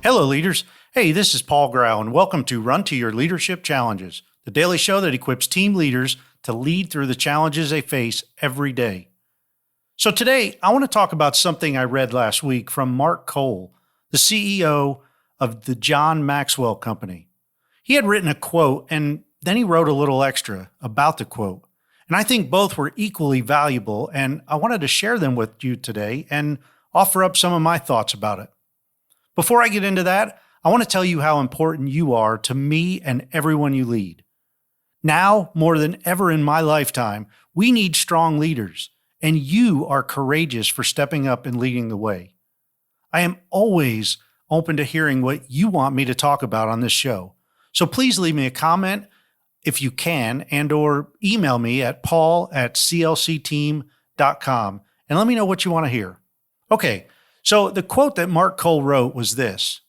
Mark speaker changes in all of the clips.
Speaker 1: Hello, leaders. Hey, this is Paul Grau, and welcome to Run to Your Leadership Challenges, the daily show that equips team leaders to lead through the challenges they face every day. So today, I want to talk about something I read last week from Mark Cole, the CEO of the John Maxwell Company. He had written a quote, and then he wrote a little extra about the quote. And I think both were equally valuable, and I wanted to share them with you today and offer up some of my thoughts about it. Before I get into that, I want to tell you how important you are to me and everyone you lead. Now, more than ever in my lifetime, we need strong leaders, and you are courageous for stepping up and leading the way. I am always open to hearing what you want me to talk about on this show. So please leave me a comment if you can, and or email me at paul@clcteam.com and let me know what you want to hear. Okay. So the quote that Mark Cole wrote was this: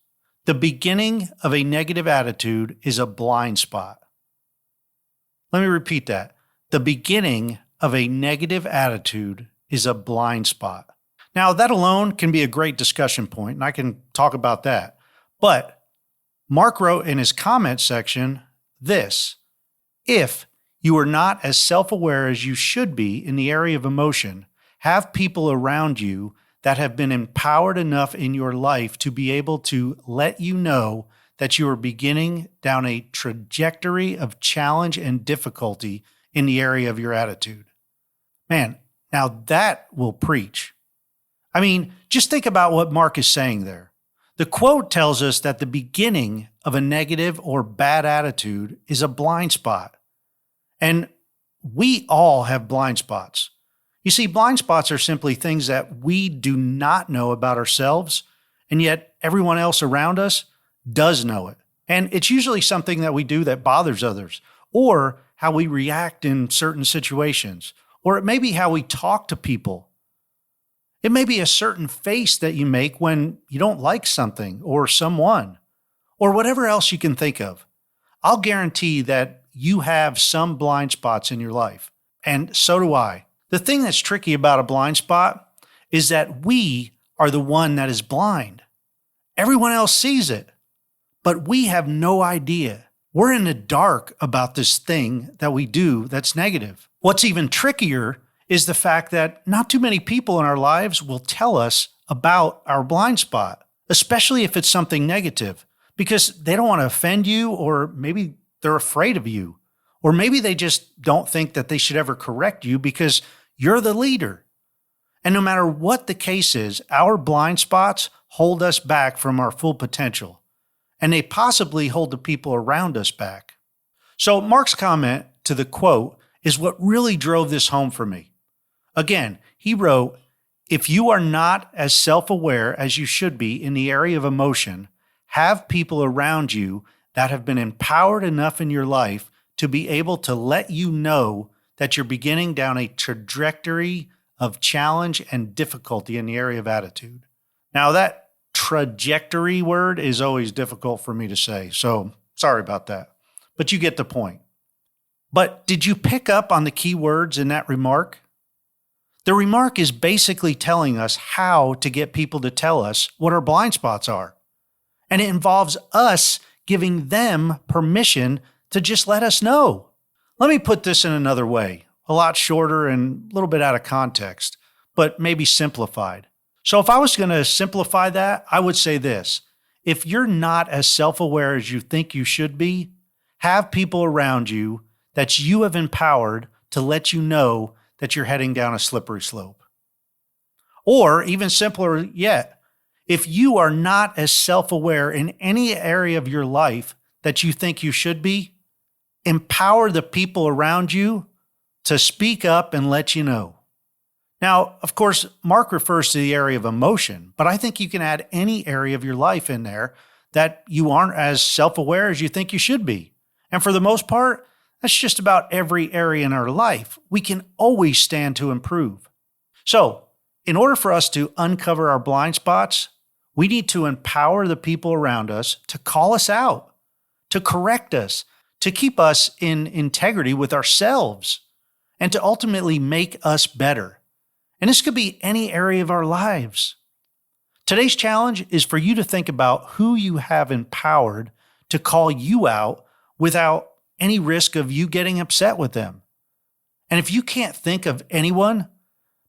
Speaker 1: "The beginning of a negative attitude is a blind spot." Let me repeat that. The beginning of a negative attitude is a blind spot. Now, that alone can be a great discussion point, and I can talk about that. But Mark wrote in his comment section this: "If you are not as self-aware as you should be in the area of emotion, have people around you that have been empowered enough in your life to be able to let you know that you are beginning down a trajectory of challenge and difficulty in the area of your attitude." Man, now that will preach. I mean, just think about what Mark is saying there. The quote tells us that the beginning of a negative or bad attitude is a blind spot. And we all have blind spots. You see, blind spots are simply things that we do not know about ourselves, and yet everyone else around us does know it. And it's usually something that we do that bothers others, or how we react in certain situations, or it may be how we talk to people. It may be a certain face that you make when you don't like something or someone, or whatever else you can think of. I'll guarantee that you have some blind spots in your life, and so do I. The thing that's tricky about a blind spot is that we are the one that is blind. Everyone else sees it, but we have no idea. We're in the dark about this thing that we do that's negative. What's even trickier is the fact that not too many people in our lives will tell us about our blind spot, especially if it's something negative, because they don't want to offend you, or maybe they're afraid of you. Or maybe they just don't think that they should ever correct you because you're the leader. And no matter what the case is, our blind spots hold us back from our full potential, and they possibly hold the people around us back. So Mark's comment to the quote is what really drove this home for me. Again, he wrote, "If you are not as self-aware as you should be in the area of emotion, have people around you that have been empowered enough in your life to be able to let you know that you're beginning down a trajectory of challenge and difficulty in the area of attitude." Now, that trajectory word is always difficult for me to say, so sorry about that. But you get the point. But did you pick up on the key words in that remark? The remark is basically telling us how to get people to tell us what our blind spots are. And it involves us giving them permission to just let us know. Let me put this in another way, a lot shorter and a little bit out of context, but maybe simplified. So if I was going to simplify that, I would say this: if you're not as self-aware as you think you should be, have people around you that you have empowered to let you know that you're heading down a slippery slope. Or even simpler yet, if you are not as self-aware in any area of your life that you think you should be, empower the people around you to speak up and let you know. Now, of course, Mark refers to the area of emotion, but I think you can add any area of your life in there that you aren't as self-aware as you think you should be. And for the most part, that's just about every area in our life. We can always stand to improve. So, in order for us to uncover our blind spots, we need to empower the people around us to call us out, to correct us, to keep us in integrity with ourselves, and to ultimately make us better. And this could be any area of our lives. Today's challenge is for you to think about who you have empowered to call you out without any risk of you getting upset with them. And if you can't think of anyone,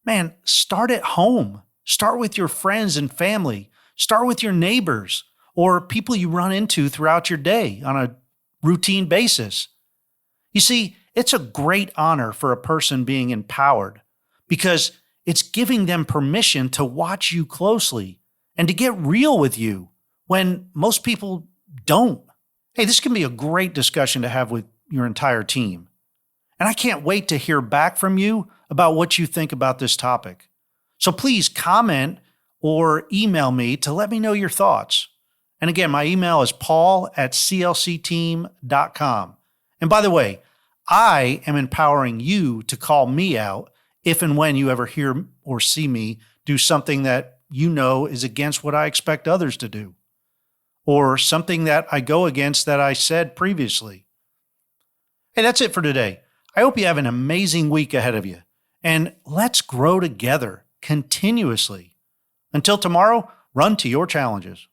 Speaker 1: man, start at home. Start with your friends and family. Start with your neighbors or people you run into throughout your day on a routine basis. You see, it's a great honor for a person being empowered because it's giving them permission to watch you closely and to get real with you when most people don't. Hey, this can be a great discussion to have with your entire team. And I can't wait to hear back from you about what you think about this topic. So please comment or email me to let me know your thoughts. And again, my email is paul@clcteam.com. And by the way, I am empowering you to call me out if and when you ever hear or see me do something that you know is against what I expect others to do, or something that I go against that I said previously. Hey, that's it for today. I hope you have an amazing week ahead of you, and let's grow together continuously. Until tomorrow, run to your challenges.